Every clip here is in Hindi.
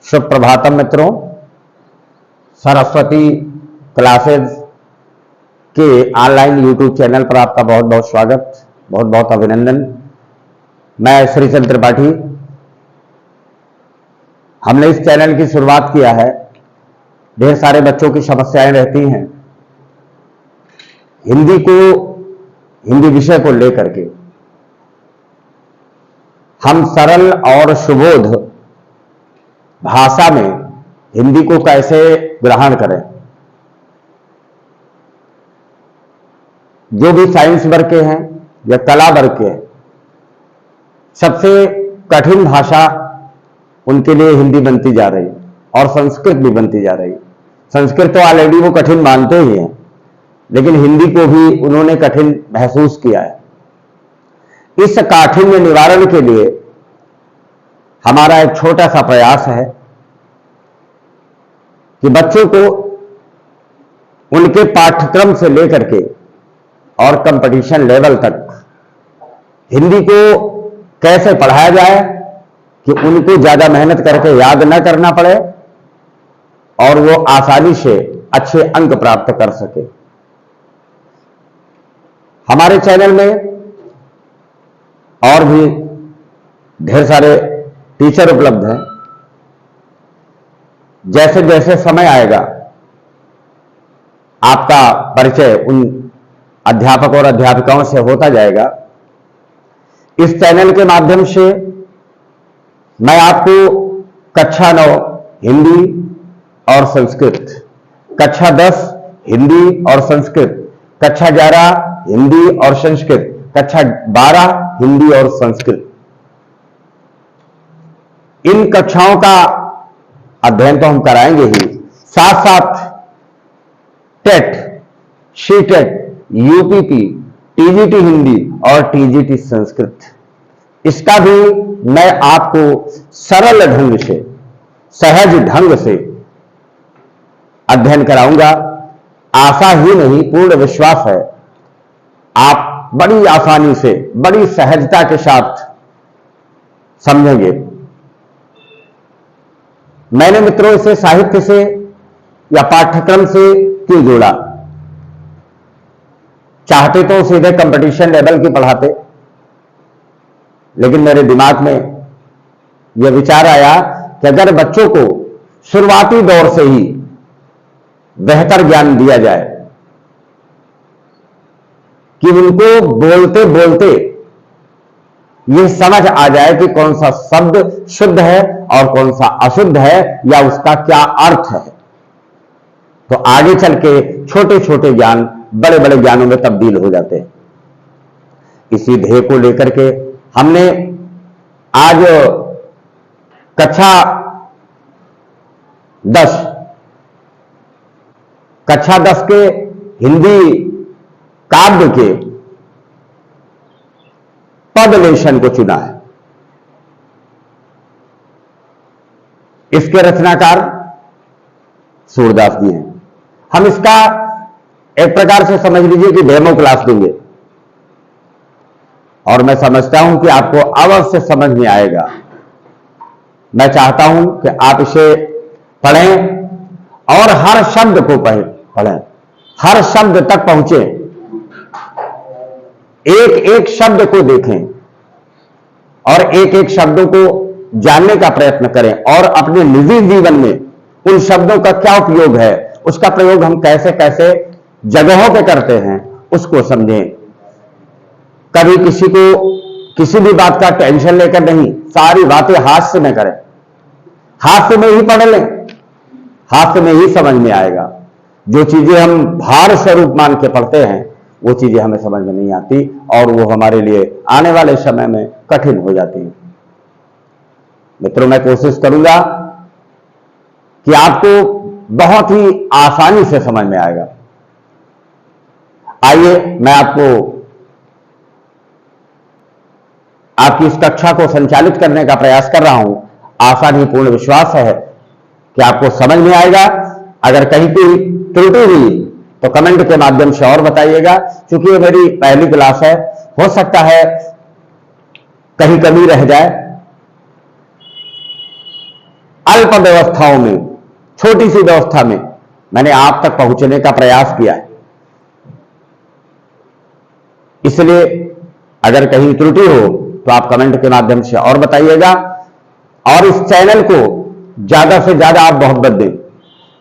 सुप्रभातम मित्रों, सरस्वती क्लासेज के ऑनलाइन यूट्यूब चैनल पर आपका बहुत बहुत स्वागत, बहुत बहुत अभिनंदन। मैं श्रीचंद्र त्रिपाठी। हमने इस चैनल की शुरुआत किया है। ढेर सारे बच्चों की समस्याएं रहती हैं हिंदी विषय को लेकर के। हम सरल और सुबोध भाषा में हिंदी को कैसे ग्रहण करें। जो भी साइंस वर्ग के हैं या कला वर्ग के हैं, सबसे कठिन भाषा उनके लिए हिंदी बनती जा रही है और संस्कृत भी बनती जा रही है। संस्कृत तो ऑलरेडी वो कठिन मानते ही हैं, लेकिन हिंदी को भी उन्होंने कठिन महसूस किया है। इस काठिन्य निवारण के लिए हमारा एक छोटा सा प्रयास है कि बच्चों को उनके पाठ्यक्रम से लेकर के और कंपटीशन लेवल तक हिंदी को कैसे पढ़ाया जाए कि उनको ज्यादा मेहनत करके याद न करना पड़े और वो आसानी से अच्छे अंक प्राप्त कर सके। हमारे चैनल में और भी ढेर सारे टीचर उपलब्ध हैं। जैसे जैसे समय आएगा आपका परिचय उन अध्यापक और अध्यापिकाओं से होता जाएगा। इस चैनल के माध्यम से मैं आपको कक्षा 9 हिंदी और संस्कृत, कक्षा 10 हिंदी और संस्कृत, कक्षा 11 हिंदी और संस्कृत, कक्षा 12 हिंदी और संस्कृत, इन कक्षाओं का अध्ययन तो हम कराएंगे ही, साथ साथ TET, CTET, UPP, TGT Hindi और टीजीटी संस्कृत, इसका भी मैं आपको सरल ढंग से, सहज ढंग से अध्ययन कराऊंगा। आशा ही नहीं, पूर्ण विश्वास है आप बड़ी आसानी से, बड़ी सहजता के साथ समझेंगे। मैंने मित्रों इसे साहित्य से या पाठ्यक्रम से क्यों जोड़ा? चाहते तो सीधे कंपटीशन लेवल की पढ़ाते, लेकिन मेरे दिमाग में यह विचार आया कि अगर बच्चों को शुरुआती दौर से ही बेहतर ज्ञान दिया जाए कि उनको बोलते बोलते यह समझ आ जाए कि कौन सा शब्द शुद्ध है और कौन सा अशुद्ध है या उसका क्या अर्थ है, तो आगे चल के छोटे छोटे ज्ञान बड़े बड़े ज्ञानों में तब्दील हो जाते हैं। इसी ध्येय को लेकर के हमने आज कक्षा 10 के हिंदी काव्य के पदलेशन को चुना है। इसके रचनाकार सूरदास जी हैं। हम इसका एक प्रकार से समझ लीजिए कि डेमो क्लास देंगे और मैं समझता हूं कि आपको अवश्य समझ में आएगा। मैं चाहता हूं कि आप इसे पढ़ें और हर शब्द को पढ़ें, हर शब्द तक पहुंचे, एक एक शब्द को देखें और एक एक शब्दों को जानने का प्रयत्न करें और अपने निजी जीवन में उन शब्दों का क्या उपयोग है, उसका प्रयोग हम कैसे कैसे जगहों पे करते हैं, उसको समझें। कभी किसी को किसी भी बात का टेंशन लेकर नहीं, सारी बातें हास्य में करें, हास्य में ही पढ़ लें, हास्य में ही समझ में आएगा। जो चीजें हम भार स्वरूप मान के पढ़ते हैं वो चीजें हमें समझ में नहीं आती और वो हमारे लिए आने वाले समय में कठिन हो जाती हैं। मित्रों, मैं कोशिश करूंगा कि आपको बहुत ही आसानी से समझ में आएगा। आइए मैं आपकी इस कक्षा को संचालित करने का प्रयास कर रहा हूं। आशा नहीं, पूर्ण विश्वास है कि आपको समझ में आएगा। अगर कहीं कोई त्रुटि हुई तो कमेंट के माध्यम से और बताइएगा, क्योंकि ये मेरी पहली क्लास है, हो सकता है कहीं कमी रह जाए। अल्प व्यवस्थाओं में, छोटी सी व्यवस्था में मैंने आप तक पहुंचने का प्रयास किया है। इसलिए अगर कहीं त्रुटि हो तो आप कमेंट के माध्यम से और बताइएगा, और इस चैनल को ज्यादा से ज्यादा आप बहुत दें।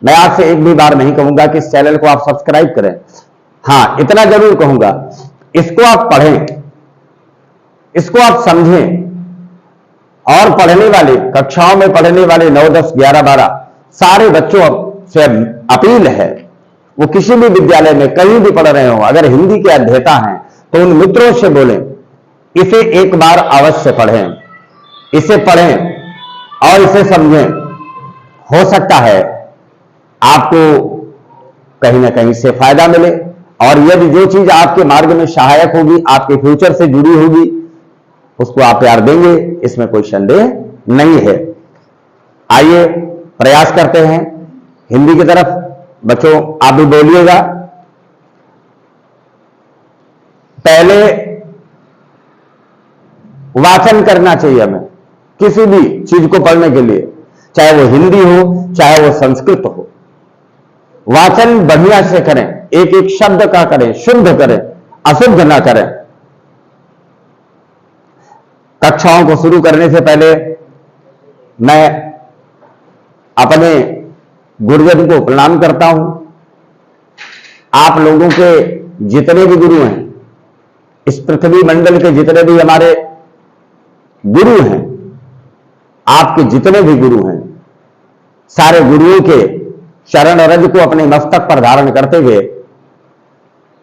मैं आपसे एक भी बार नहीं कहूंगा कि इस चैनल को आप सब्सक्राइब करें, हां इतना जरूर कहूंगा, इसको आप पढ़ें, इसको आप समझें, और पढ़ने वाले, कक्षाओं में पढ़ने वाले 9, 10, 11, 12 सारे बच्चों से अपील है, वो किसी भी विद्यालय में कहीं भी पढ़ रहे हो, अगर हिंदी के अध्येता हैं तो उन मित्रों से बोलें इसे एक बार अवश्य पढ़ें, इसे पढ़ें और इसे समझें। हो सकता है आपको कहीं ना कहीं से फायदा मिले, और यदि जो चीज आपके मार्ग में सहायक होगी, आपके फ्यूचर से जुड़ी होगी, उसको आप प्यार देंगे, इसमें कोई संदेह नहीं है। आइए प्रयास करते हैं हिंदी की तरफ। बच्चों आप भी बोलिएगा। पहले वाचन करना चाहिए हमें किसी भी चीज को पढ़ने के लिए, चाहे वो हिंदी हो चाहे वो संस्कृत हो। वाचन बढ़िया से करें, एक एक शब्द का करें, शुद्ध करें, अशुद्ध ना करें। कक्षाओं को शुरू करने से पहले मैं अपने गुरुजन को प्रणाम करता हूं। आप लोगों के जितने भी गुरु हैं, इस पृथ्वी मंडल के जितने भी हमारे गुरु हैं, आपके जितने भी गुरु हैं, सारे गुरुओं के चरण रज को अपने मस्तक पर धारण करते हुए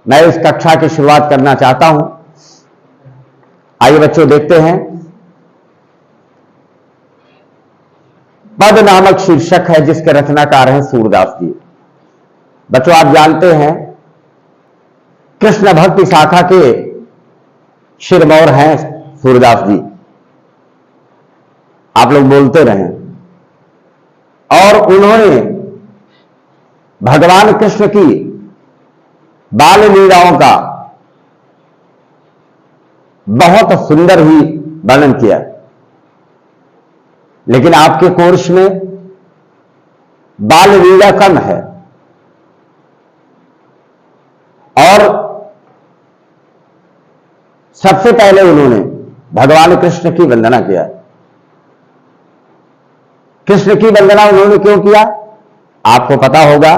मैं इस कक्षा की शुरुआत करना चाहता हूं। आइए बच्चों देखते हैं। पद नामक शीर्षक है जिसके रचनाकार हैं सूरदास जी। बच्चों आप जानते हैं कृष्ण भक्ति शाखा के शिरमौर हैं सूरदास जी, आप लोग बोलते रहें। और उन्होंने भगवान कृष्ण की बाल लीलाओं का बहुत सुंदर ही वर्णन किया, लेकिन आपके कोर्स में बाल लीला कम है और सबसे पहले उन्होंने भगवान कृष्ण की वंदना किया। कृष्ण की वंदना उन्होंने क्यों किया आपको पता होगा।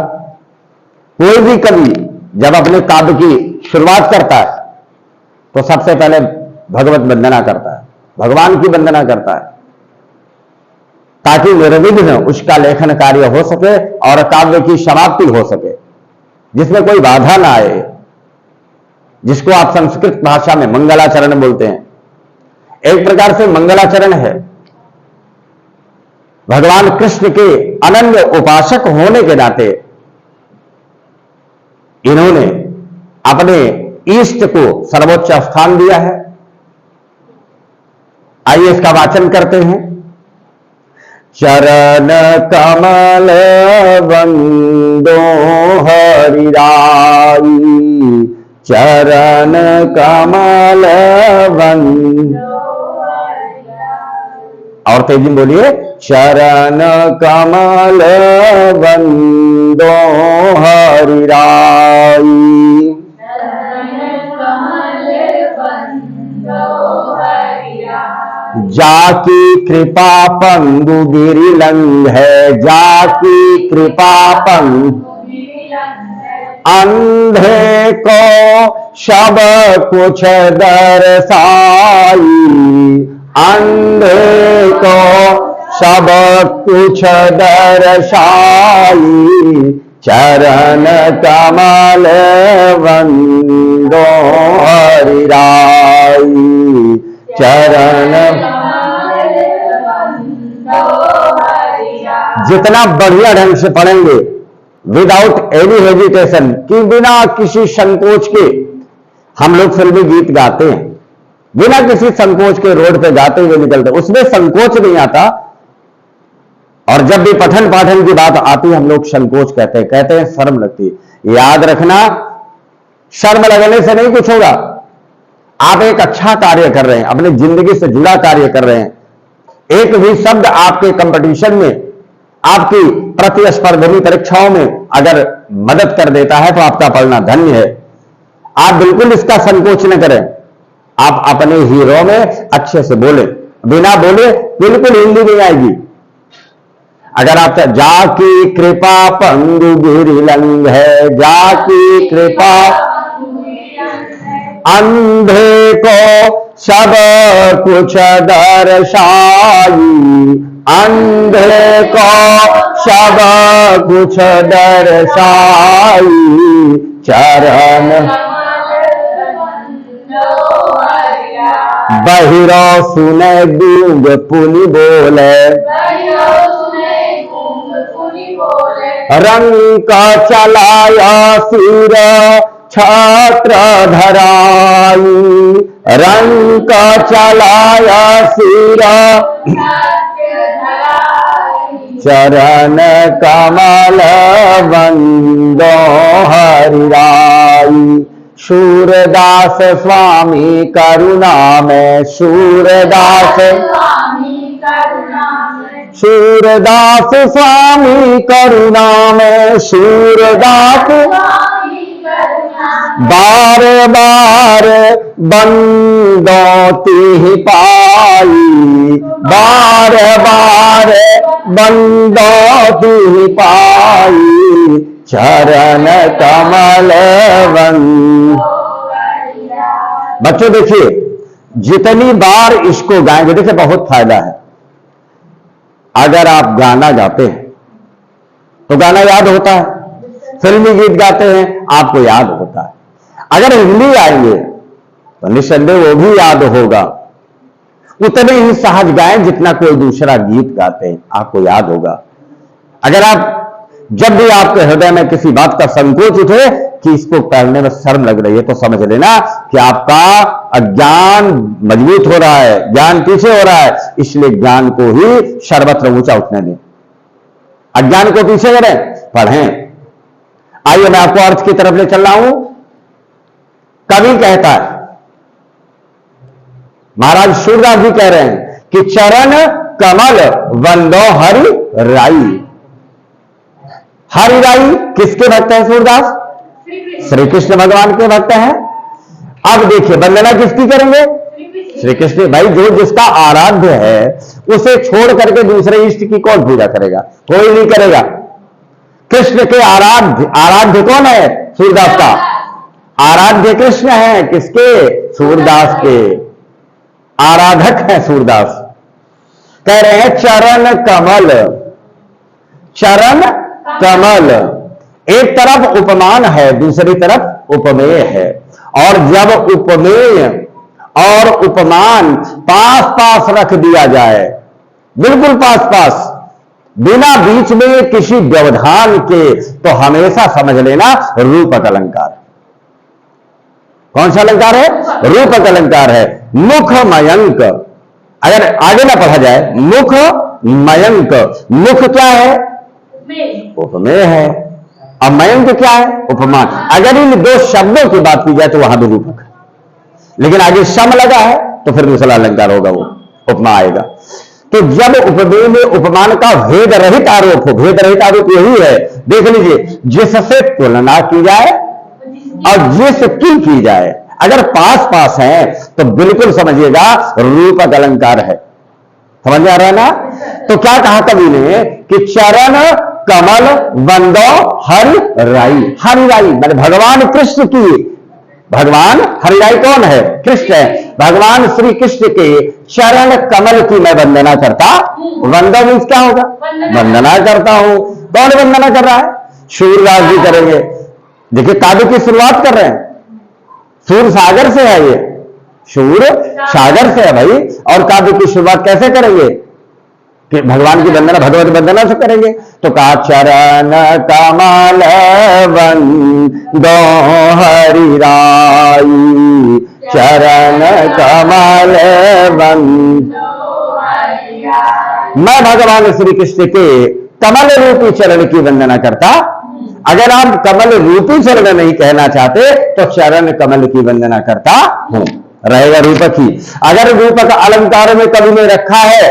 कोई भी कवि जब अपने काव्य की शुरुआत करता है तो सबसे पहले भगवत वंदना करता है, भगवान की वंदना करता है, ताकि निर्विघ्न उसका लेखन कार्य हो सके और काव्य की समाप्ति हो सके, जिसमें कोई बाधा ना आए, जिसको आप संस्कृत भाषा में मंगलाचरण बोलते हैं। एक प्रकार से मंगलाचरण है। भगवान कृष्ण के अनन्य उपासक होने के नाते इन्होंने अपने इष्ट को सर्वोच्च स्थान दिया है। आइए इसका वाचन करते हैं। चरण कमल वंदो हरिराई, चरण कमल वंदो, और तेजी में बोलिए, चरण कमल वंदो हरिराई, जाकी कृपा पंगु गिरिलंग है, जाकी कृपा पंगु अंधे को सब कुछ दर्शाई, अंधे को सब कुछ दर्शाई, चरण कमल वंदो हरिराई, चरण। जितना बढ़िया ढंग से पढ़ेंगे विदाउट एनी हेजिटेशन, कि बिना किसी संकोच के, हम लोग फिल्मी गीत गाते हैं बिना किसी संकोच के, रोड पे गाते हुए निकलते, उसमें संकोच नहीं आता। और जब भी पठन पाठन की बात आती हम लोग संकोच कहते हैं शर्म लगती है। याद रखना, शर्म लगने से नहीं कुछ होगा। आप एक अच्छा कार्य कर रहे हैं, अपनी जिंदगी से जुड़ा कार्य कर रहे हैं, एक भी शब्द आपके कंपटीशन में आपकी प्रतिस्पर्धी परीक्षाओं में अगर मदद कर देता है तो आपका पढ़ना धन्य है। आप बिल्कुल इसका संकोच न करें, आप अपने हीरो में अच्छे से बोले, बिना बोले बिल्कुल हिंदी नहीं आएगी। अगर आप जाकी कृपा पंगु गिरि लंग है, जाकी कृपा अंधे को सब कुछ दर्शाई, अंधे को सब कुछ दर्शाई, चरण बहिरो सुने गूंग पुनि बोले, रंग का चलाया सिर छत्र धराई, रंग का चलाया सिर चरण कमल वंदो हरिराई। सूरदास स्वामी करुणा में, सूरदास सूरदास स्वामी करुणा में, सूरदास बार बार बंदों तिहि पाई, बार बार बंदों तिहि पाई, चरण कमल वंद। बच्चों देखिए, जितनी बार इसको गाएंगे, देखिए बहुत फायदा है। अगर आप गाना गाते हैं तो गाना याद होता है, फिल्मी गीत गाते हैं आपको याद होता है। अगर हिंदी आएंगे तो निसंदेह वो भी याद होगा। उतने ही सहज गाएं जितना कोई दूसरा गीत गाते हैं, आपको याद होगा। अगर आप जब भी आपके हृदय में किसी बात का संकोच उठे कि इसको पढ़ने में शर्म लग रही है, तो समझ लेना कि आपका अज्ञान मजबूत हो रहा है, ज्ञान पीछे हो रहा है। इसलिए ज्ञान को ही सर्वत्र ऊंचा उठने दें, अज्ञान को पीछे करें, पढ़ें। आइए मैं आपको अर्थ की तरफ ले चल रहा हूं। कवि कहता है, महाराज सूरदास जी कह रहे हैं कि चरण कमल वंदो हरि राई। हरि राई किसके भक्त हैं सूरदास? श्री कृष्ण भगवान के भक्त हैं। अब देखिए वंदना किसकी करेंगे? श्री कृष्ण। भाई जो जिसका आराध्य है उसे छोड़ करके दूसरे इष्ट की कौन पूजा करेगा? कोई नहीं करेगा। कृष्ण के आराध्य कौन है? सूरदास का आराध्य कृष्ण है। किसके? सूरदास के आराधक है सूरदास। कह रहे हैं चरण कमल, चरण कमल। एक तरफ उपमान है, दूसरी तरफ उपमेय है। और जब उपमेय और उपमान पास पास रख दिया जाए, बिल्कुल पास पास, बिना बीच में किसी व्यवधान के, तो हमेशा समझ लेना रूपक अलंकार। कौन सा अलंकार है? रूपक अलंकार है। मुख मयंक, अगर आगे ना पढ़ा जाए, मुख मयंक। मुख क्या है? उपमेय है। अब मयंक क्या है? उपमान। अगर इन दो शब्दों की बात की जाए तो वहां भी रूपक है, लेकिन आगे सम लगा है तो फिर दूसरा अलंकार होगा, वो उपमा आएगा। तो जब उपमेय में उपमान का भेद रहित आरोप हो, भेद रहित आरोप यही है, देख लीजिए, जिससे तुलना की जाए और जिसकी की जाए, अगर पास पास है तो बिल्कुल समझिएगा रूपक अलंकार है। समझ में आ रहा है ना? तो क्या कहा कवि ने कि चरण कमल वंदो हरि राई। हरि राई मैंने भगवान कृष्ण की, भगवान हरि राई कौन है? कृष्ण है। भगवान श्री कृष्ण के चरण कमल की मैं वंदना करता। वंदो मीन्स क्या होगा? वंदना करता हूं। कौन वंदना कर रहा है? सूरदास जी करेंगे। देखिए काव्य की शुरुआत कर रहे हैं, सूर सागर से है, ये सूर सागर से है भाई। और काव्य की शुरुआत कैसे करेंगे? कि भगवान की वंदना भगवत वंदना से करेंगे। तो कहा चरण कमल वंदो हरि राई, चरण कमल वंदो। मैं भगवान श्री कृष्ण के कमल रूपी चरण की वंदना करता। अगर आप कमल रूपी चरण नहीं कहना चाहते तो चरण कमल की वंदना करता हूं, रहेगा रूपक ही। अगर रूपक अलंकार में कवि ने रखा है,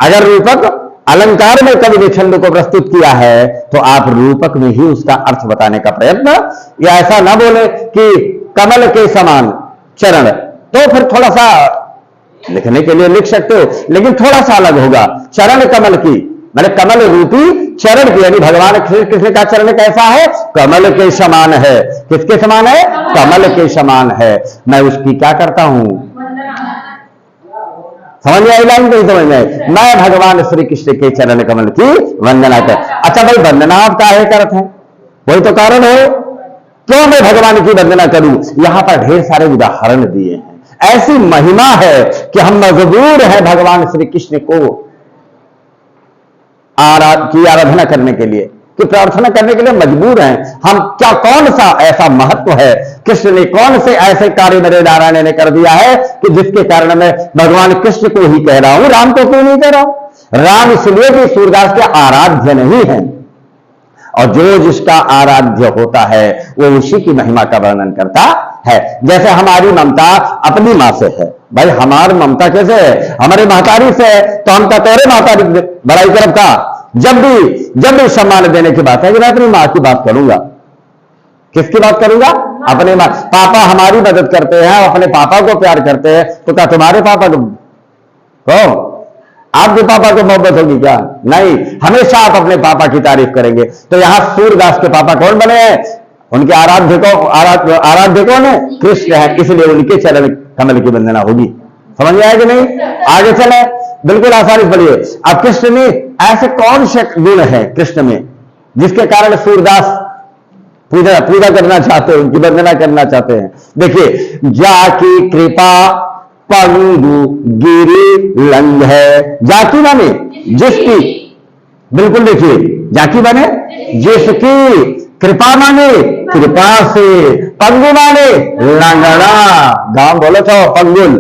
अगर रूपक अलंकार में कवि ने छंद को प्रस्तुत किया है, तो आप रूपक में ही उसका अर्थ बताने का प्रयत्न, या ऐसा ना बोले कि कमल के समान चरण, तो फिर थोड़ा सा लिखने के लिए लिख सकते हो, लेकिन थोड़ा सा अलग होगा। चरण कमल की, मैंने कमल रूपी चरण की, यानी भगवान कृष्ण का चरण कैसा है? कमल के समान है। किसके समान है? कमल के समान है। मैं उसकी क्या करता हूं? समझ में आई लाइन? नहीं समझ में आई? मैं भगवान श्री कृष्ण के चरण कमल की वंदना कर। अच्छा भाई, वंदना आप काहे करते हैं? कोई तो कारण हो, क्यों मैं भगवान की वंदना करूं? यहां पर ढेर सारे उदाहरण दिए हैं। ऐसी महिमा है कि हम मजबूर हैं भगवान श्री कृष्ण को की आराधना करने के लिए, कि प्रार्थना करने के लिए मजबूर हैं हम। क्या कौन सा ऐसा महत्व है? कृष्ण ने कौन से ऐसे कार्य मेरे नारायण ने कर दिया है कि जिसके कारण मैं भगवान कृष्ण को ही कह रहा हूं, राम को क्यों नहीं कह रहा हूं? राम इसलिए भी सूरदास के आराध्य नहीं है, और जो जिसका आराध्य होता है वो उसी की महिमा का वर्णन करता है। जैसे हमारी ममता अपनी मां से है। भाई हमारी ममता कैसे है? हमारी महतारी से है, तो हम कहते हैं महतारी बड़ाई करब का। जब भी सम्मान देने की बात है कि मैं अपनी मां की बात करूंगा। किसकी बात करूंगा? अपने मां। पापा हमारी मदद करते हैं, अपने पापा को प्यार करते हैं, तो क्या तुम्हारे पापा को आपके पापा को मोहब्बत होगी क्या? नहीं, हमेशा आप अपने पापा की तारीफ करेंगे। तो यहां सूरदास के पापा कौन बने हैं? उनके आराध्य कौन है? कृष्ण है, इसलिए उनके चरण कमल की वंदना होगी। समझ में आया कि नहीं? आगे चले, बिल्कुल आसानी से पढ़िए। अब कृष्ण में ऐसे कौन से गुण है कृष्ण में जिसके कारण सूरदास पूजा करना चाहते हैं, उनकी वंदना करना चाहते हैं? देखिए, जाकी कृपा पंगु गिरी लंग है। जाकी माने जिसकी, बिल्कुल देखिए, जाकी माने जिसकी, कृपा माने कृपा से, पंगु माने लंगड़ा। गांव बोलो तो पंगुल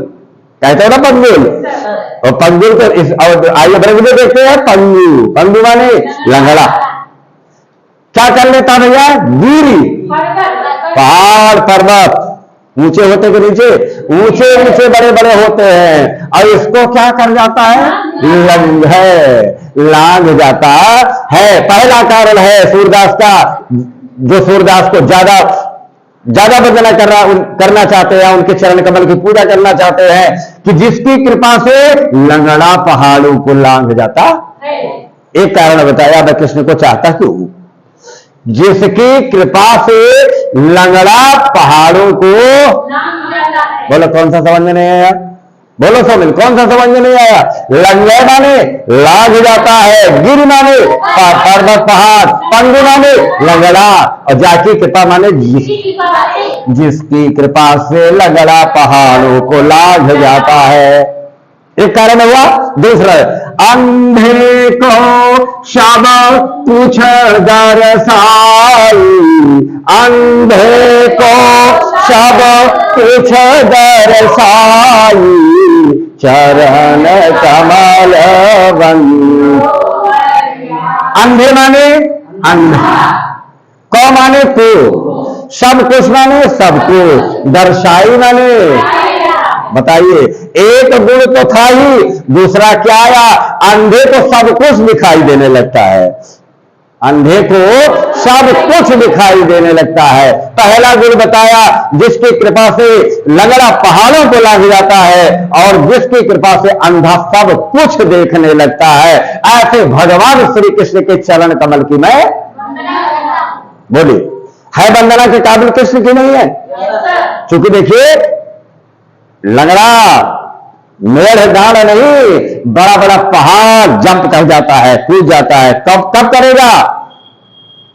कहते हो ना, पंगुल। और पंगुल को इस आइए ब्रज में देखते हैं, पंगु माने लंगड़ा। क्या कर लेता भैया? गिरी, पहाड़ पर्वत ऊंचे होते के नीचे, ऊंचे बड़े बड़े होते हैं, और इसको क्या कर जाता है? लांघ जाता है। पहला कारण है सूरदास का, जो सूरदास को ज्यादा वंदना करना चाहते हैं, उनके चरण कमल की पूजा करना चाहते हैं, कि जिसकी कृपा से लंगड़ा पहाड़ों को लांघ जाता है। एक कारण बताया, मैं कृष्ण को चाहता क्यों हूं? जिसकी कृपा से लंगड़ा पहाड़ों को, बोलो कौन सा समझ में नहीं आया? बोलो समझ, कौन सा समझ में नहीं आया? लंगड़ा माने लांघ जाता है, गिर माने पर्वत पहाड़, पंगु माने लंगड़ा, और जाकी कृपा माने जिसकी कृपा से लंगड़ा पहाड़ों को लांघ जाता है। एक कारण हुआ। दूसरा, अंधे को शब पूछ दरसाई, अंधे को शब पूछ दरसाई, चरण कमल बंद। अंधे माने अंधा, को माने को, सब कुछ माने सबको, दर्शाई माने, बताइए, एक गुण तो था ही, दूसरा क्या आया? अंधे को सब कुछ दिखाई देने लगता है। अंधे को सब कुछ दिखाई देने लगता है। पहला गुण बताया, जिसकी कृपा से लंगड़ा पहाड़ों को लांघ जाता है, और जिसकी कृपा से अंधा सब कुछ देखने लगता है। ऐसे भगवान श्री कृष्ण के चरण कमल की मैं बोली है। वंदना के काबिल कृष्ण की नहीं है? क्योंकि देखिए, लंगड़ा मेढ़ गाड़ नहीं, बड़ा बड़ा पहाड़ जंप कर जाता है, कूद जाता है। कब करेगा?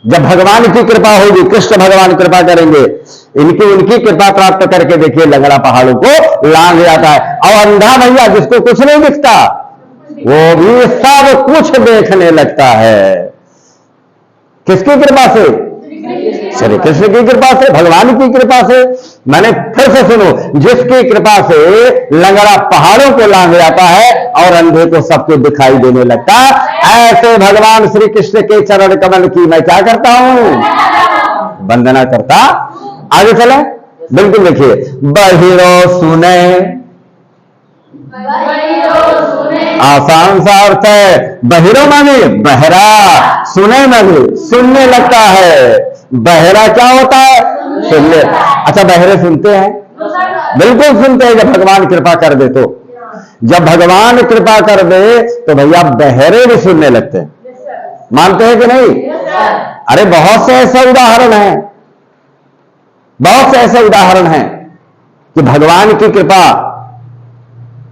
जब भगवान की कृपा होगी, कृष्ण भगवान कृपा करेंगे, उनकी कृपा प्राप्त करके देखिए लंगड़ा पहाड़ों को लांघ जाता है। और अंधा भैया जिसको कुछ नहीं दिखता, वो भी सब कुछ देखने लगता है। किसकी कृपा से? श्री कृष्ण की कृपा से, भगवान की कृपा से। मैंने फिर से सुनो, जिसकी कृपा से लंगड़ा पहाड़ों को लांघ जाता है और अंधे को सब कुछ दिखाई देने लगता, ऐसे भगवान श्री कृष्ण के चरण कमल की मैं क्या करता हूं? वंदना करता। आगे चले, बिल्कुल देखिए, बहिरो सुने आसान सा अर्थ है। बहिरो माने बहरा, सुने माने सुनने लगता है। बहरा क्या होता है? सुनने। अच्छा, बहरे सुनते हैं? बिल्कुल सुनते हैं जब भगवान कृपा कर दे तो। जब भगवान कृपा कर दे तो भैया बहरे भी सुनने लगते हैं। मानते हैं कि नहीं? अरे बहुत से ऐसे उदाहरण हैं, बहुत से ऐसे उदाहरण हैं कि भगवान की कृपा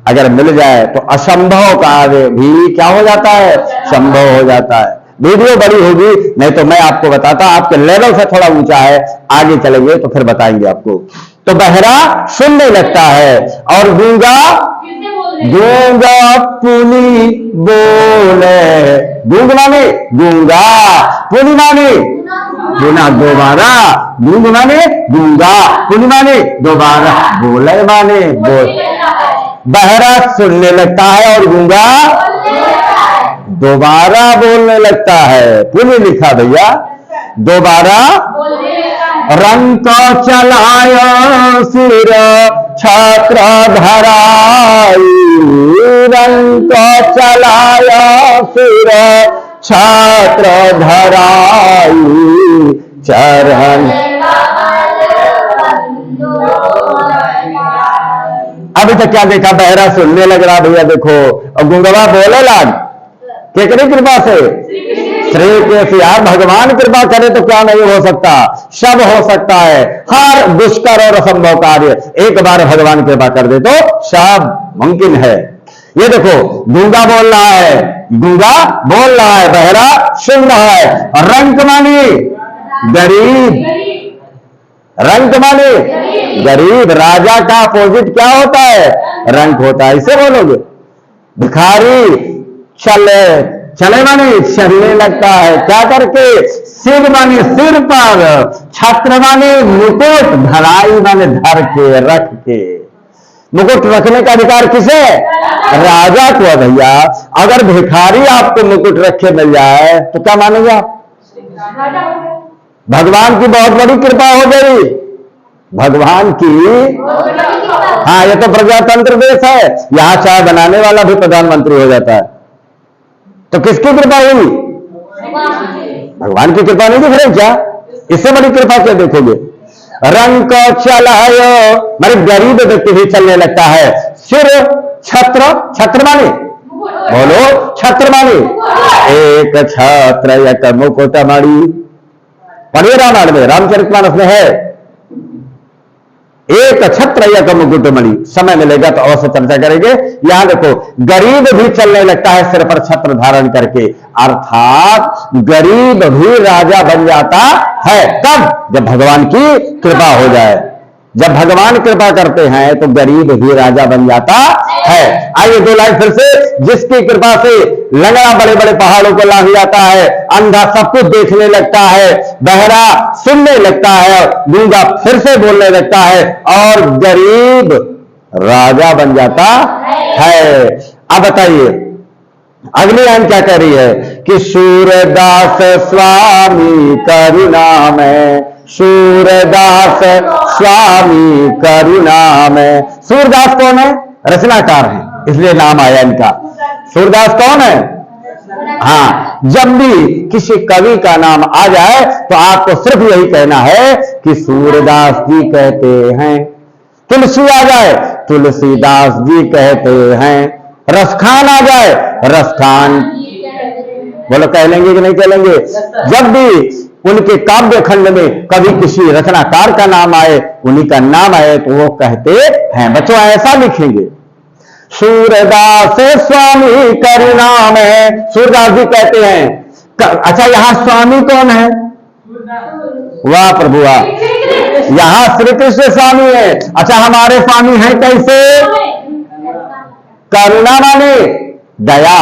अगर मिल जाए तो असंभव कार्य भी क्या हो जाता है? संभव हो जाता है। वीडियो बड़ी होगी, नहीं तो मैं आपको बताता, आपके लेवल से थोड़ा ऊंचा है, आगे चलेंगे तो फिर बताएंगे आपको। तो बहरा सुनने लगता है और गूंगा गूंगा पुनी बोले। गूंग माने गूंगा, पुनी माने गुना दोबारा, गूंग माने गूंगा, पुनी माने दोबारा, बोले माने बोल। बहरा सुनने लगता है और गूंगा दोबारा बोलने लगता है। पुनी लिखा भैया, दोबारा। रंग को चलाया सिर छात्र धराई, रंग को चलाया सिर छात्र धराई, चरण। अभी तक क्या देखा? बहरा सुनने लग रहा भैया, देखो। और गूंगवा बोले लाग, केकरी कृपा से? श्री के। यार भगवान कृपा करे तो क्या नहीं हो सकता? सब हो सकता है। हर दुष्कर और असंभव कार्य एक बार भगवान कृपा कर दे तो सब मुमकिन है। ये देखो, गूंगा बोल रहा है, गूंगा बोल रहा है, बहरा सुन रहा है। और रंक मानी गरीब, रंक माने गरीब। राजा का अपोजिट क्या होता है? रंक होता है। इसे बोलोगे। भिखारी चले, चले माने चलने लगता है, क्या करके? सिर माने सिर पर, छत्र माने मुकुट, धराई माने धर के, रख के। मुकुट रखने का अधिकार किसे? राजा को है भैया। अगर भिखारी आपको मुकुट रखे मिल जाए तो क्या मानेंगे आप? भगवान की बहुत बड़ी कृपा हो गई। भगवान की, हाँ, ये तो प्रजातंत्र देश है, यहां चाय बनाने वाला भी प्रधानमंत्री हो जाता है। तो किसकी कृपा हुई? भगवान की कृपा नहीं दिख रही क्या? इससे बड़ी कृपा क्या देखोगे? रंग को चलायो माने गरीब व्यक्ति भी चलने लगता है। सिर छत्र, छत्र माने बोलो, छत्र माने एक छत्र एक मुकुटमणि। पढ़िए रामायण में, रामचरितमानस में है, एक छत्र एक मुकुटमणि। समय मिलेगा तो अवश्य चर्चा करेंगे। यहां देखो, गरीब भी चलने लगता है सिर पर छत्र धारण करके, अर्थात गरीब भी राजा बन जाता है। कब? जब भगवान की कृपा हो जाए। जब भगवान कृपा करते हैं तो गरीब भी राजा बन जाता है। आइए दो लाइन फिर से। जिसकी कृपा से लंगड़ा बड़े बड़े पहाड़ों को लांघ जाता है, अंधा सब कुछ देखने लगता है, बहरा सुनने लगता है, गूंगा फिर से बोलने लगता है और गरीब राजा बन जाता है। अब बताइए अगली लाइन क्या कह रही है कि सूरदास स्वामी करुणा में, सूरदास स्वामी करुणा में। सूरदास कौन है? रचनाकार है, इसलिए नाम आया इनका। सूरदास कौन है? हाँ, जब भी किसी कवि का नाम आ जाए तो आपको सिर्फ यही कहना है कि सूरदास जी कहते हैं। तुलसी आ जाए, तुलसीदास जी कहते हैं। रसखान आ जाए, रसखान। बोलो, कह लेंगे कि नहीं कह लेंगे? जब भी उनके काव्य खंड में कभी किसी रचनाकार का नाम आए, उन्हीं का नाम आए तो वो कहते हैं। बच्चों ऐसा लिखेंगे, सूरदास स्वामी करुणा में। सूरदास जी कहते हैं। अच्छा, यहां स्वामी कौन है? वाह प्रभु वाह, यहां श्री कृष्ण स्वामी है। अच्छा, हमारे स्वामी हैं कैसे? करुणा माने दया,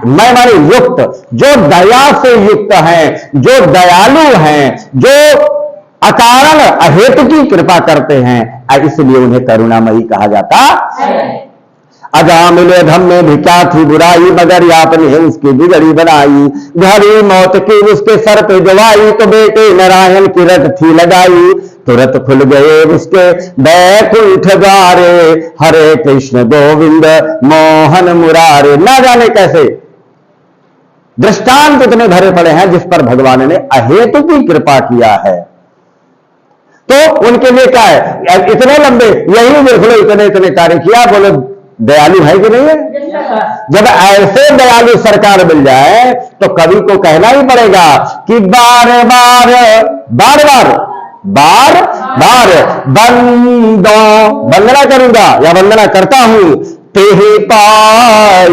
मैं माने युक्त, जो दया से युक्त हैं, जो दयालु हैं, जो अकारण अहेतु की कृपा करते हैं, इसलिए उन्हें करुणामयी कहा जाता है। अजा मिले धम में भी क्या थी बुराई, मगर आपने उसकी बिगड़ी बनाई। घड़ी मौत की उसके सर पे जवाई, तो बेटे नारायण की रट थी लगाई। तुरंत खुल गए उसके बैकुंठ द्वारे, हरे कृष्ण गोविंद मोहन मुरारे। ना जाने कैसे दृष्टांत इतने भरे पड़े हैं जिस पर भगवान ने अहेतु की कृपा किया है। तो उनके लिए क्या है, इतने लंबे, यही देख लो इतने इतने कार्य किया, बोलो दयालु है कि नहीं है। जब ऐसे दयालु सरकार मिल जाए तो कवि को कहना ही पड़ेगा कि बार बार बार बार बार बार वंदना करूंगा या वंदना करता हूं तेहि पाई।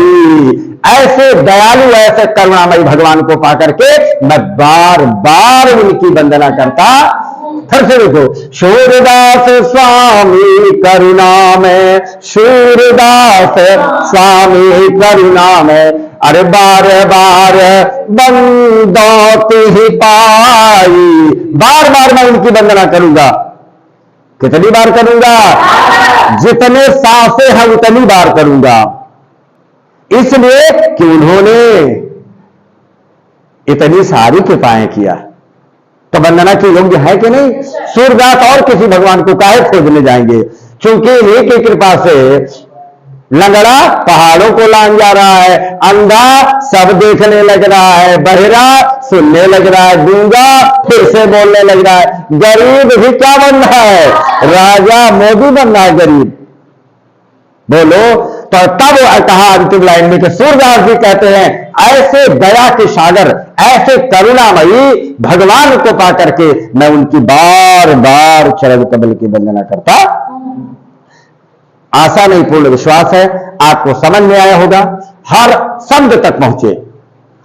ऐसे दयालु ऐसे करुणामयी भगवान को पाकर के मैं बार बार उनकी वंदना करता। फिर से देखो, सूरदास स्वामी करुणा में, सूरदास स्वामी करुणा में, अरे बार बार बंदौती ही पाई। बार बार मैं उनकी वंदना करूंगा। कितनी बार करूंगा? जितने सांसें हैं उतनी बार करूंगा, इसलिए कि उन्होंने इतनी सारी कृपाएं किया। तो वंदना के योग्य है कि नहीं? सूरदास और किसी भगवान को काहे खोजने जाएंगे, क्योंकि इन्हीं की कृपा से लंगड़ा पहाड़ों को लांग जा रहा है, अंधा सब देखने लग रहा है, बहिरा सुनने लग रहा है, गूंगा फिर से बोलने लग रहा है, गरीब भी क्या बन रहा है, राजा मोदी बन रहा है गरीब। बोलो तो तब कहा अंतिम लाइन में कि सूरदास जी कहते हैं ऐसे दया के सागर, ऐसे करुणामयी भगवान को पा करके मैं उनकी बार बार चरण कमल की वंदना करता। आशा नहीं पूर्ण विश्वास है आपको समझ में आया होगा। हर शब्द तक पहुंचे,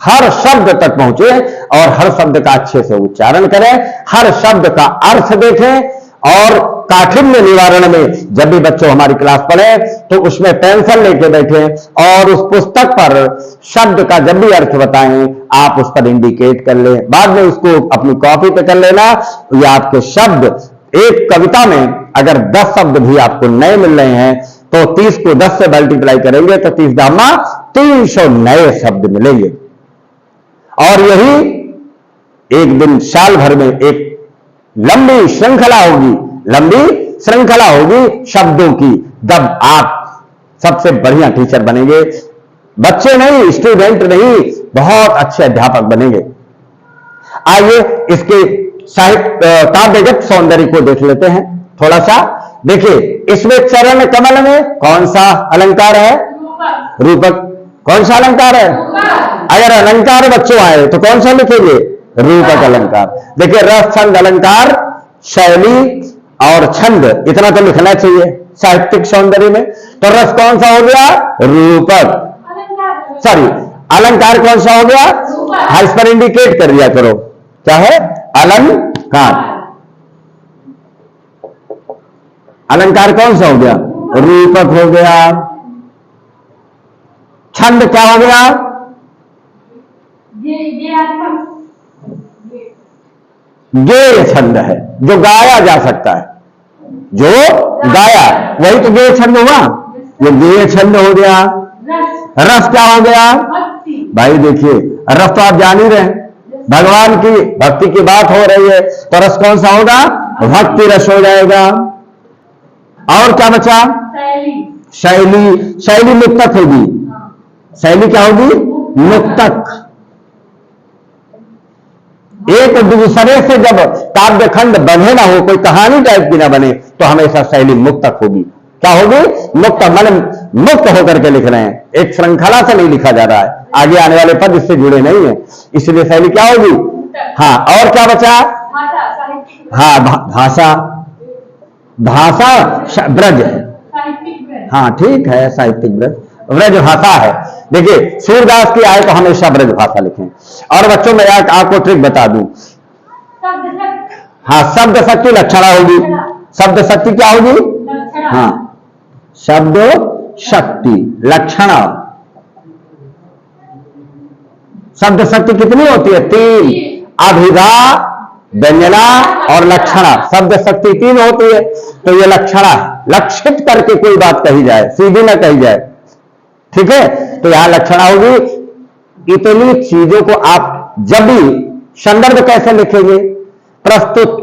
हर शब्द तक पहुंचे और हर शब्द का अच्छे से उच्चारण करें, हर शब्द का अर्थ देखें। और काठिन्य निवारण में जब भी बच्चों हमारी क्लास पढ़े तो उसमें पेंसिल लेके बैठे और उस पुस्तक पर शब्द का जब भी अर्थ बताएं आप उस पर इंडिकेट कर लें, बाद में उसको अपनी कॉपी पे कर लेना। ये आपके शब्द, एक कविता में अगर 10 शब्द भी आपको नए मिल रहे हैं तो 30 को 10 से मल्टीप्लाई करेंगे तो 30 दामा 300 नए शब्द मिलेंगे। और यही एक दिन साल भर में एक लंबी श्रृंखला होगी, लंबी श्रृंखला होगी शब्दों की, जब आप सबसे बढ़िया टीचर बनेंगे। बच्चे नहीं, स्टूडेंट नहीं, बहुत अच्छे अध्यापक बनेंगे। आइए इसके साहित्य काव्यगत सौंदर्य को देख लेते हैं थोड़ा सा। देखिए इसमें चरण कमल में कौन सा अलंकार है? रूपक। कौन सा अलंकार है? अगर अलंकार बच्चों आए तो कौन सा लिखेंगे? रूपक अलंकार। देखिए रस, छंद, अलंकार, शैली और छंद, इतना तो लिखना चाहिए साहित्यिक सौंदर्य में। तो रस कौन सा हो गया? रूपक। सॉरी, अलंकार कौन सा हो गया? हाँ, इस पर इंडिकेट कर दिया करो, क्या है? अलंकार। अलंकार कौन सा हो गया? रूपक हो गया। छंद क्या हो गया? गेय छंद है, जो गाया जा सकता है, जो गाया, वही तो गेय छंद हुआ। ये गेय छंद हो गया। रस क्या हो गया? भाई देखिए रस तो आप जान ही रहे हैं, भगवान की भक्ति की बात हो रही है तो रस कौन सा होगा? भक्ति रस हो जाएगा। और क्या बचा? शैली। शैली मुक्तक होगी। शैली क्या होगी? मुक्तक। एक दूसरे से जब काव्यखंड बने ना हो, कोई कहानी टाइप की ना बने, तो हमेशा शैली मुक्तक होगी। क्या होगी? मुक्त, मन मुक्त होकर के लिख रहे हैं, एक श्रृंखला से नहीं लिखा जा रहा है, आगे आने वाले पद इससे जुड़े नहीं है, इसलिए शैली क्या होगी? हाँ। और क्या बचा? हाँ, भाषा। भाषा ब्रज है। हाँ ठीक है, साहित्यिक ब्रज, ब्रज भाषा है। देखिए सूरदास की आए तो हमेशा ब्रज भाषा लिखें। और बच्चों मैं आपको ट्रिक बता दूं, हाँ, शब्द शक्ति लक्षणा होगी। शब्द शक्ति क्या होगी? हाँ, शब्द शक्ति लक्षणा। शब्द शक्ति कितनी होती है? 3, अभिधा, व्यंजना और लक्षणा। शब्द शक्ति 3 होती है। तो ये लक्षणा, लक्षित करके कोई बात कही जाए, सीधी ना कही जाए, ठीक है, तो यहां लक्षणा होगी। इतनी चीजों को आप जब भी संदर्भ कैसे लिखेंगे, प्रस्तुत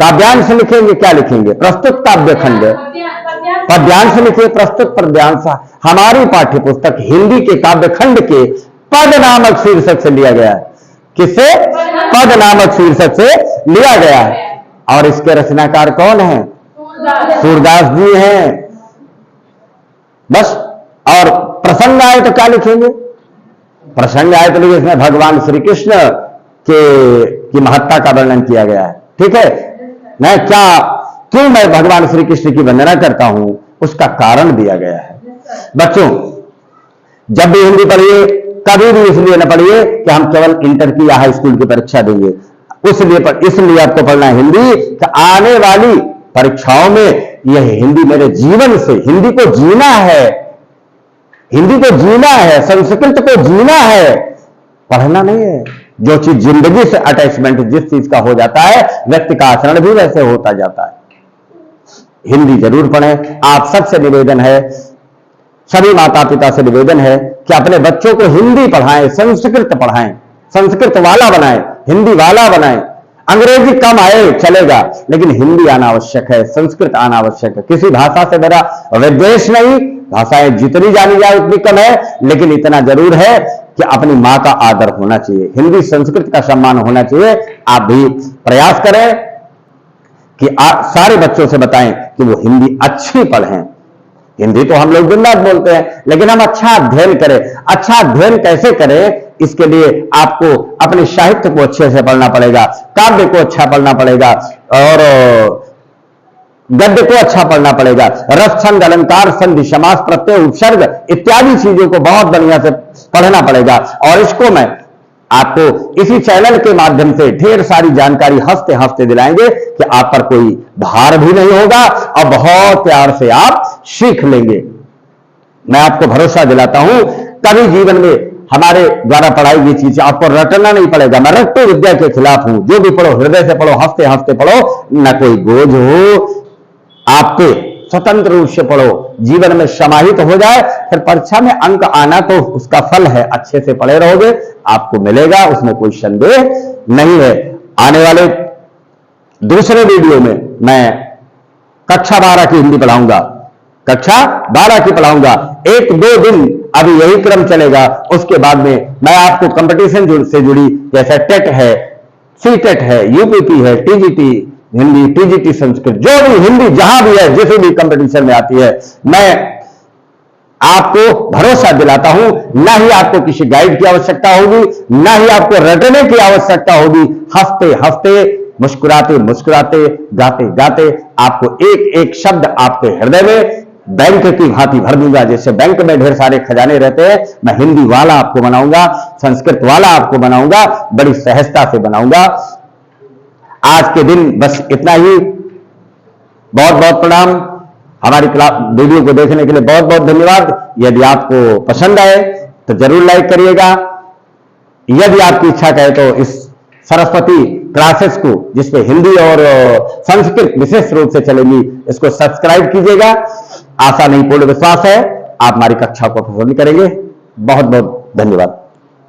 काव्यांश लिखेंगे, क्या लिखेंगे, प्रस्तुत काव्य खंड, पद्यांश लिखिए, प्रस्तुत पद्यांश। हमारी पाठ्य पुस्तक हिंदी के काव्य खंड के पद नामक शीर्षक से लिया गया है। किससे? पद नामक शीर्षक से लिया गया है। और इसके रचनाकार कौन है? सूरदास जी हैं। बस। और प्रसंग आए तो क्या लिखेंगे? प्रसंग आए तो लिखिए, इसमें भगवान श्री कृष्ण की महत्ता का वर्णन किया गया है। ठीक है, क्यों मैं भगवान श्री कृष्ण की वंदना करता हूं, उसका कारण दिया गया है। बच्चों, जब भी हिंदी पढ़िए, कभी भी इसलिए न पढ़िए कि हम केवल इंटर की या हाई स्कूल की परीक्षा देंगे। इसलिए आपको पढ़ना है हिंदी कि आने वाली परीक्षाओं में यह हिंदी मेरे जीवन से, हिंदी को जीना है, हिंदी को जीना है, संस्कृत को जीना है, पढ़ना नहीं है। जो चीज जिंदगी से अटैचमेंट जिस चीज का हो जाता है, व्यक्ति का आचरण भी वैसे होता जाता है। हिंदी जरूर पढ़ें। आप सबसे निवेदन है, सभी माता पिता से निवेदन है कि अपने बच्चों को हिंदी पढ़ाएं, संस्कृत पढ़ाएं, संस्कृत वाला बनाएं, हिंदी वाला बनाएं। अंग्रेजी कम आए चलेगा, लेकिन हिंदी आना आवश्यक है, संस्कृत आना आवश्यक है। किसी भाषा से मेरा विद्वेष नहीं, भाषाएं जितनी जानी जाए उतनी कम है, लेकिन इतना जरूर है कि अपनी मां का आदर होना चाहिए, हिंदी संस्कृत का सम्मान होना चाहिए। आप भी प्रयास करें कि सारे बच्चों से बताएं कि वो हिंदी अच्छी पढ़ें। हिंदी तो हम लोग दिन रात बोलते हैं, लेकिन हम अच्छा अध्ययन करें। अच्छा अध्ययन कैसे करें? इसके लिए आपको अपने साहित्य को अच्छे से पढ़ना पड़ेगा, काव्य को अच्छा पढ़ना पड़ेगा, और गद्य को अच्छा पढ़ना पड़ेगा। रस, छंद, अलंकार, संधि, समास, प्रत्यय, उपसर्ग इत्यादि चीजों को बहुत बढ़िया से पढ़ना पड़ेगा। और इसको मैं आपको इसी चैनल के माध्यम से ढेर सारी जानकारी हंसते हंसते दिलाएंगे कि आप पर कोई भार भी नहीं होगा और बहुत प्यार से आप सीख लेंगे। मैं आपको भरोसा दिलाता हूं, कभी जीवन में हमारे द्वारा पढ़ाई ये चीजें आपको रटना नहीं पड़ेगा। मैं रट्टू विद्या के खिलाफ हूं। जो भी पढ़ो हृदय से पढ़ो, हंसते हंसते पढ़ो, न कोई बोझ हो आपके, स्वतंत्र रूप से पढ़ो, जीवन में समाहित हो जाए। फिर परीक्षा में अंक आना तो उसका फल है, अच्छे से पढ़े रहोगे आपको मिलेगा, उसमें कोई संदेह नहीं है। आने वाले दूसरे वीडियो में मैं कक्षा 12 की हिंदी पढ़ाऊंगा, कक्षा 12 की पढ़ाऊंगा। 1-2 दिन अभी यही क्रम चलेगा। उसके बाद में मैं आपको कंपटीशन से जुड़ी, जैसे टेट है, सीटेट है, यूपीपी है, टीजीटी हिंदी, टीजीटी संस्कृत, जो भी हिंदी जहां भी है, जिस भी कंपटीशन में आती है, मैं आपको भरोसा दिलाता हूं, ना ही आपको किसी गाइड की आवश्यकता होगी, ना ही आपको रटने की आवश्यकता होगी। हंसते हंसते, मुस्कुराते मुस्कुराते, गाते गाते आपको एक एक शब्द आपके हृदय में बैंक की भांति भर दूंगा। जैसे बैंक में ढेर सारे खजाने रहते हैं, मैं हिंदी वाला आपको बनाऊंगा, संस्कृत वाला आपको बनाऊंगा, बड़ी सहजता से बनाऊंगा। आज के दिन बस इतना ही। बहुत बहुत प्रणाम। हमारी वीडियो को देखने के लिए बहुत बहुत धन्यवाद। यदि आपको पसंद आए तो जरूर लाइक करिएगा। यदि आपकी इच्छा कहे तो इस सरस्वती क्लासेस को, जिसपे हिंदी और संस्कृत विशेष रूप से चलेगी, इसको सब्सक्राइब कीजिएगा। आशा नहीं, पूर्ण विश्वास है आप हमारी कक्षा को पसंद करेंगे। बहुत बहुत धन्यवाद।